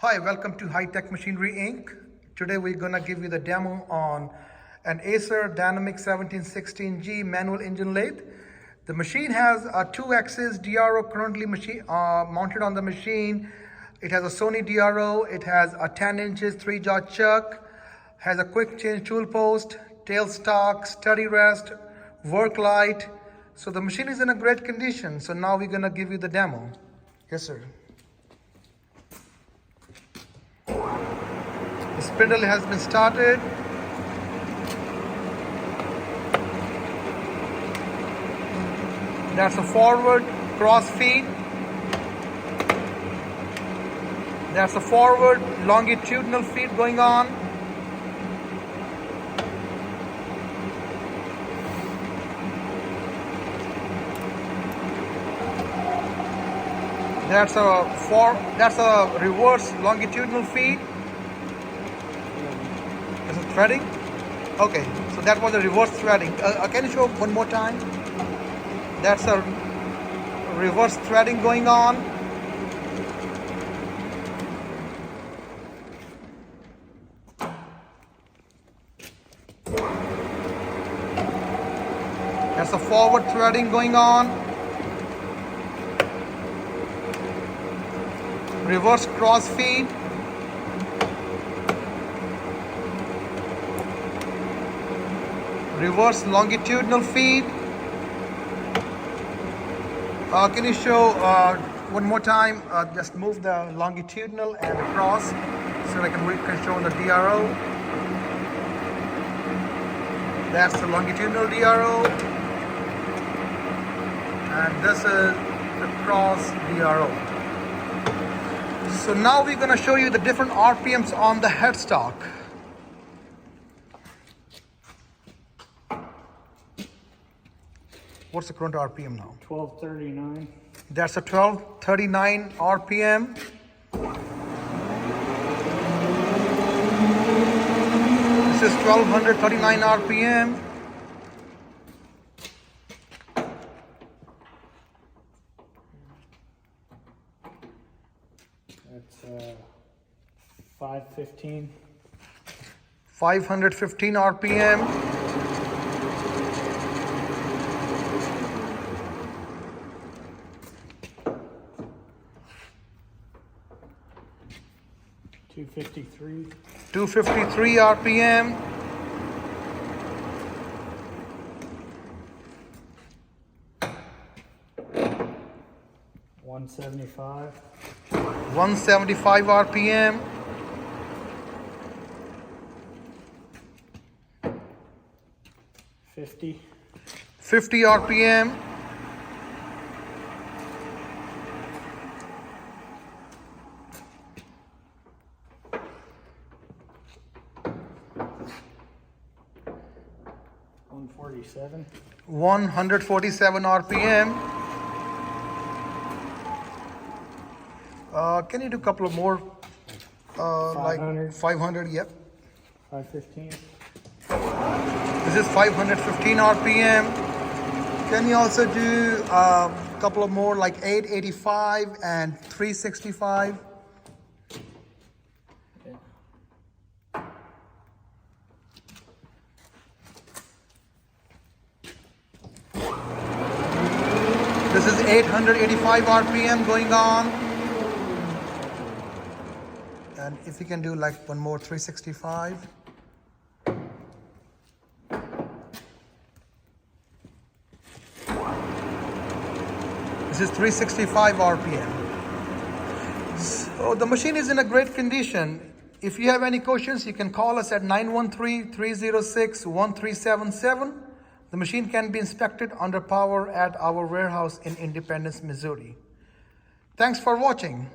Hi, welcome to High Tech Machinery Inc. Today we're gonna give you the demo on an Acer Dynamic 1716G manual engine lathe. The machine has a 2-axis DRO currently mounted on the machine. It has a Sony DRO, it has a 10 inches 3-jaw chuck, has a quick change tool post, tailstock, steady rest, work light. So the machine is in a great condition. So now we're gonna give you the demo. Yes, sir. The spindle has been started. That's a forward cross feed. That's a forward longitudinal feed going on. That's a reverse longitudinal feed. Is it threading? Okay, so that was a reverse threading. Can you show one more time? That's a reverse threading going on. That's a forward threading going on. Reverse cross feed. Reverse longitudinal feed. Can you show one more time? Just move the longitudinal and the cross so we can show the DRO. That's the longitudinal DRO. And this is the cross DRO. So now we're going to show you the different RPMs on the headstock. What's the current RPM now? 1239. That's a 1239 RPM. This is 1239 RPM. That's 515. 515 RPM. $253. 253 RPM. $175. 175 RPM. 50. 50 RPM. 147. 147 RPM. Can you do a couple of more? 500. Like 500, yep. 515. This is 515 RPM. Can you also do a couple of more like 885 and 365? Yeah. This is 885 RPM going on. And if you can do like one more 365. This is 365 RPM. So the machine is in a great condition. If you have any questions, you can call us at 913-306-1377. The machine can be inspected under power at our warehouse in Independence, Missouri. Thanks for watching.